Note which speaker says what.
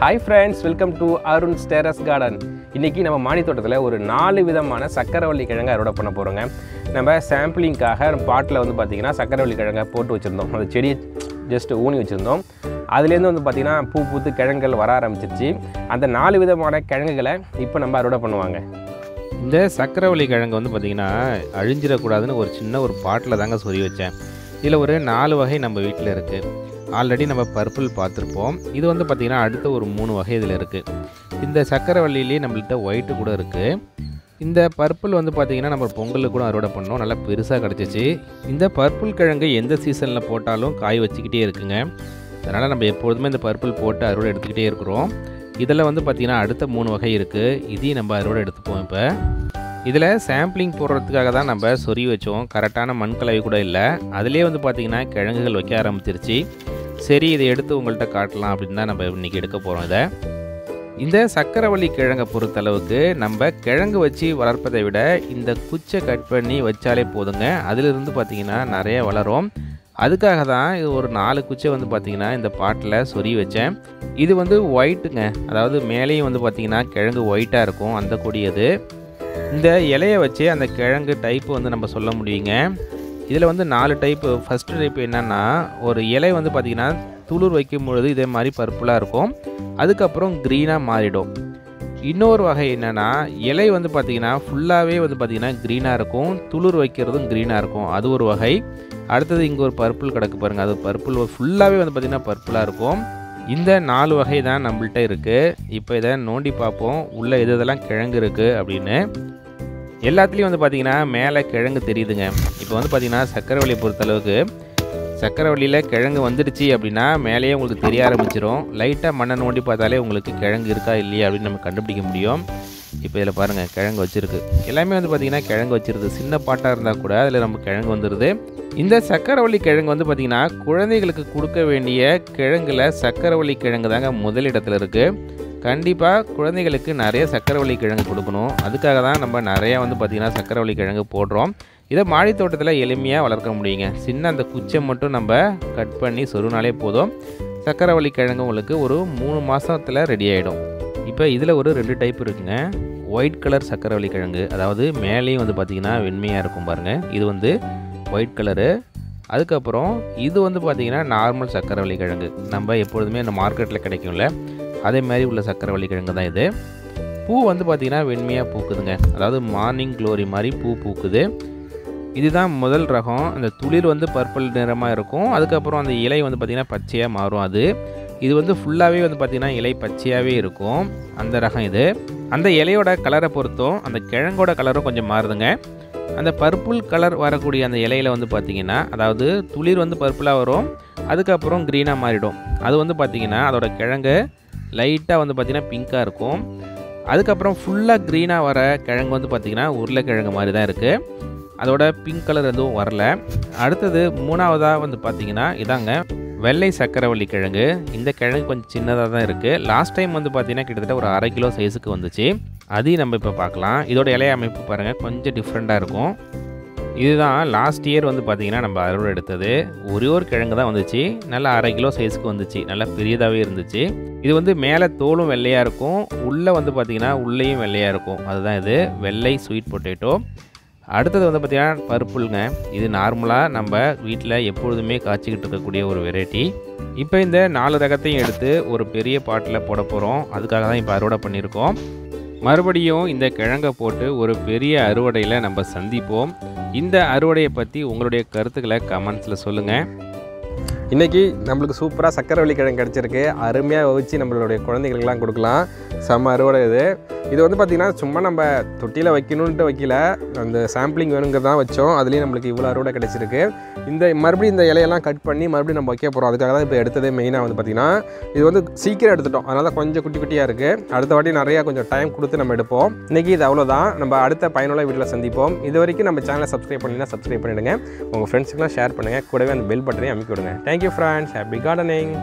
Speaker 1: Hi friends, welcome to Arun's Terrace garden. இன்னைக்கு நம்ம மாடி தோட்டத்துல ஒரு 4 விதமான சக்கரவள்ளி கிழங்கு அறுவடை பண்ண போறோங்க. நம்ம சாம்பிளிங்காக பாட்ல வந்து பாத்தீங்கன்னா சக்கரவள்ளி கிழங்க போட்டு வச்சிருந்தோம். அந்த செடி ஜஸ்ட் ஊனி வச்சிருந்தோம். அதுல இருந்து வந்து பாத்தீங்கன்னா பூ பூத்து கிழங்குகள் வர ஆரம்பிச்சிருச்சு. அந்த 4 விதமான கிழங்குகளை இப்போ நம்ம அறுவடை பண்ணுவாங்க.
Speaker 2: இந்த சக்கரவள்ளி கிழங்கு வந்து பாத்தீங்கன்னா அழிஞ்சிர கூடாதுன்னு ஒரு சின்ன ஒரு பாட்டில் தாங்க சொறி வச்சேன். இதில் ஒரு 4 வகை நம்ம வீட்டில் இருக்குது. ஆல்ரெடி நம்ம பர்பிள் பார்த்துருப்போம். இது வந்து பார்த்திங்கன்னா அடுத்த ஒரு 3 வகை இதில் இருக்குது. இந்த சக்கரவள்ளியிலே நம்மள்கிட்ட ஒயிட்டு கூட இருக்குது. இந்த பர்பிள் வந்து பார்த்திங்கன்னா நம்ம பொங்கலுக்கு கூட அறுவடை பண்ணோம். நல்லா பெருசாக கிடச்சிச்சு. இந்த பர்பிள் கிழங்கு எந்த சீசனில் போட்டாலும் காய் வச்சுக்கிட்டே இருக்குங்க. அதனால் நம்ம எப்பொழுதுமே இந்த பர்பிள் போட்டு அறுவடை எடுத்துக்கிட்டே இருக்கிறோம். இதில் வந்து பார்த்திங்கன்னா அடுத்த 3 வகை இருக்குது. இதையும் நம்ம அறுவடை எடுத்துப்போம். இப்போ இதில் சாம்பிளிங் போடுறதுக்காக தான் நம்ம சொறி வச்சோம். கரெக்டான மண் கலவை கூட இல்லை. அதிலே வந்து பார்த்திங்கன்னா கிழங்குகள் வைக்க ஆரம்பிச்சிருச்சு. சரி, இதை எடுத்து உங்கள்கிட்ட காட்டலாம் அப்படின்னு தான் நம்ம இன்றைக்கி எடுக்க போகிறோம். இந்த சக்கரவள்ளி கிழங்கை பொறுத்தளவுக்கு நம்ம கிழங்கு வச்சு வளர்ப்பதை விட இந்த குச்சை கட் பண்ணி வச்சாலே போதுங்க. அதிலிருந்து பார்த்திங்கன்னா நிறைய வளரும். அதுக்காக தான் இது ஒரு 4 குச்சை வந்து பார்த்திங்கன்னா இந்த பாட்டில் சொறி வச்சேன். இது வந்து ஒயிட்டுங்க, அதாவது மேலேயும் வந்து பார்த்திங்கன்னா கிழங்கு ஒயிட்டாக இருக்கும். அந்த கொடியது இந்த இலையை வச்சு அந்த கிழங்கு டைப்பு வந்து நம்ம சொல்ல முடியுங்க. இதில் வந்து 4 டைப்பு. ஃபஸ்ட்டு டைப்பு என்னென்னா, ஒரு இலை வந்து பார்த்திங்கன்னா துளிர் வைக்கும் பொழுது இதே மாதிரி பர்பிளாக இருக்கும். அதுக்கப்புறம் க்ரீனாக மாறிடும். இன்னொரு வகை என்னென்னா, இலை வந்து பார்த்திங்கன்னா ஃபுல்லாகவே வந்து பார்த்திங்கன்னா க்ரீனாக இருக்கும். துளிர் வைக்கிறதும் க்ரீனாக இருக்கும். அது ஒரு வகை. அடுத்தது இங்கே ஒரு பர்பிள் கிடக்கு பாருங்கள். அது பர்பிள் ஃபுல்லாகவே வந்து பார்த்திங்கன்னா பர்பிளாக இருக்கும். இந்த 4 வகை தான் நம்மள்கிட்ட இருக்குது. இப்போ இதை நோண்டி பார்ப்போம் உள்ளே எது இதெல்லாம் கிழங்கு இருக்குது அப்படின்னு. எல்லாத்துலேயும் வந்து பார்த்திங்கன்னா மேலே கிழங்கு தெரியுதுங்க. இப்போ வந்து பார்த்திங்கன்னா சக்கரவள்ளியை பொறுத்தளவுக்கு சக்கரவள்ளியில் கிழங்கு வந்துடுச்சு அப்படின்னா மேலேயே உங்களுக்கு தெரிய ஆரம்பிச்சிடும். லைட்டாக மண்ணை நோண்டி பார்த்தாலே உங்களுக்கு கிழங்கு இருக்கா இல்லையா அப்படின்னு நம்ம கண்டுபிடிக்க முடியும். இப்போ இதில் பாருங்கள் கிழங்கு வச்சுருக்கு. எல்லாமே வந்து பார்த்திங்கன்னா கிழங்கு வச்சிருது. சின்ன பாட்டாக இருந்தால் கூட அதில் நம்ம கிழங்கு வந்துடுது. இந்த சக்கரவள்ளி கிழங்கு வந்து பார்த்திங்கன்னா குழந்தைகளுக்கு கொடுக்க வேண்டிய கிழங்குல சக்கரவள்ளி கிழங்கு தாங்க முதலிடத்தில் இருக்குது. கண்டிப்பாக குழந்தைகளுக்கு நிறைய சக்கரவள்ளி கிழங்கு கொடுக்கணும். அதுக்காக தான் நம்ம நிறையா வந்து பார்த்திங்கன்னா சக்கரவள்ளி கிழங்கு போடுறோம். இதை மாடி தோட்டத்தில் எளிமையாக வளர்க்க முடியுங்க. சின்ன அந்த குச்சை மட்டும் நம்ம கட் பண்ணி சொருனாலே போதும். சக்கரவள்ளி கிழங்கு உங்களுக்கு ஒரு 3 மாதத்தில் ரெடி ஆகிடும். இப்போ இதில் ஒரு 2 டைப் இருக்குங்க. ஒயிட் கலர் சக்கரவள்ளி கிழங்கு, அதாவது மேலேயும் வந்து பார்த்திங்கன்னா வெண்மையாக இருக்கும் பாருங்கள். இது வந்து ஒயிட் கலரு. அதுக்கப்புறம் இது வந்து பார்த்திங்கன்னா நார்மல் சக்கரவள்ளி கிழங்கு. நம்ம எப்பொழுதுமே இந்த மார்க்கெட்டில் கிடைக்கும்ல, அதே மாதிரி உள்ள சக்கரவள்ளி கிழங்கு தான் இது. பூ வந்து பார்த்திங்கன்னா வெண்மையாக பூக்குதுங்க. அதாவது மார்னிங் க்ளோரி மாதிரி பூ பூக்குது. இதுதான் முதல் ரகம். அந்த துளிர் வந்து பர்பிள் நிறமாக இருக்கும். அதுக்கப்புறம் அந்த இலை வந்து பார்த்திங்கன்னா பச்சையாக மாறும். இது வந்து ஃபுல்லாகவே வந்து பார்த்திங்கன்னா இலை பச்சையாகவே இருக்கும். அந்த ரகம் இது. அந்த இலையோட கலரை பொறுத்தும் அந்த கிழங்கோட கலரும் கொஞ்சம் மாறுதுங்க. அந்த பர்பிள் கலர் வரக்கூடிய அந்த இலையில் வந்து பார்த்திங்கன்னா, அதாவது துளிர் வந்து பர்பிளாக வரும். அதுக்கப்புறம் க்ரீனாக மாறிடும். அது வந்து பார்த்திங்கன்னா அதோட கிழங்கு லைட்டாக வந்து பார்த்திங்கன்னா பிங்காக இருக்கும். அதுக்கப்புறம் ஃபுல்லாக க்ரீனாக வர கிழங்கு வந்து பார்த்திங்கன்னா உருளைக்கிழங்கு மாதிரி தான் இருக்குது. அதோட பிங்க் கலர் எதுவும் வரல. அடுத்தது 3ஆவதாக வந்து பார்த்திங்கன்னா இதாங்க வெள்ளை சக்கரவள்ளி கிழங்கு. இந்த கிழங்கு கொஞ்சம் சின்னதாக தான் இருக்குது. லாஸ்ட் டைம் வந்து பார்த்திங்கன்னா கிட்டத்தட்ட ஒரு 1/2 கிலோ சைஸுக்கு வந்துச்சு. அதையும் நம்ம இப்போ பார்க்கலாம். இதோட இலைய அமைப்பு பாருங்கள், கொஞ்சம் டிஃப்ரெண்ட்டாக இருக்கும். இதுதான் லாஸ்ட் இயர் வந்து பார்த்திங்கன்னா நம்ம அறுவடை எடுத்தது. ஒரே ஒரு கிழங்கு தான் வந்துச்சு. நல்லா 1/2 கிலோ சைஸுக்கு வந்துச்சு. நல்லா பெரியதாகவே இருந்துச்சு. இது வந்து மேலே தோலும் வெள்ளையாக இருக்கும். உள்ளே வந்து பார்த்திங்கன்னா உள்ளேயும் வெள்ளையாக இருக்கும். அதுதான் இது வெள்ளை ஸ்வீட் பொட்டேட்டோ. அடுத்தது வந்து பார்த்திங்கன்னா பர்பிள்ங்க. இது நார்மலாக நம்ம வீட்டில் எப்பொழுதுமே காய்ச்சிக்கிட்டு இருக்கக்கூடிய ஒரு வெரைட்டி. இப்போ இந்த 4 ரகத்தையும் எடுத்து ஒரு பெரிய பாட்டில் போட போகிறோம். அதுக்காக தான் இப்போ அறுவடை பண்ணியிருக்கோம். மறுபடியும் இந்த கிழங்கை போட்டு ஒரு பெரிய அறுவடையில் நம்ம சந்திப்போம். இந்த அறுவடையை பற்றி உங்களுடைய கருத்துக்களை கமெண்ட்ஸில் சொல்லுங்கள்.
Speaker 1: இன்றைக்கி நம்மளுக்கு சூப்பராக சக்கரவள்ளி கிழங்கு கிடச்சிருக்கு. அருமையாக வச்சு நம்மளுடைய குழந்தைகளுக்கெல்லாம் கொடுக்கலாம். செம்ம அறுவடை இது. இது வந்து பார்த்திங்கன்னா சும்மா நம்ம தொட்டியில் வைக்கணுன்ட்டு வைக்கல, அந்த சாம்பிளிங் வேணுங்கிறது தான் வச்சோம். அதுலேயும் நம்மளுக்கு இவ்வளோ அறுவடை கிடச்சிருக்கு. மறுபடியும் இந்த இலையெல்லாம் கட் பண்ணி மறுபடியும் நம்ம வைக்க போகிறோம். அதுக்காக தான் இப்போ எடுத்ததே மெயினாக வந்து பார்த்திங்கன்னா இது வந்து சீக்கிரம் எடுத்துட்டோம். அதனால தான் கொஞ்சம் குட்டி குட்டியாக இருக்குது. அடுத்த வாட்டி நிறையா கொஞ்சம் டைம் கொடுத்து நம்ம எடுப்போம். இன்றைக்கி இது அவ்வளோதான். நம்ம அடுத்த பயனுள்ள வீட்டில் சந்திப்போம். இது வரைக்கும் நம்ம சேனலை சப்ஸ்கிரைப் பண்ணிங்கன்னா சப்ஸ்கிரைப் பண்ணிவிடுங்க. உங்கள் ஃப்ரெண்ட்ஸுக்கெலாம் ஷேர் பண்ணுங்கள். கூடவே அந்த பெல் பட்டனையும் அமைக்கி விடுங்க. Thank you friends. Happy gardening.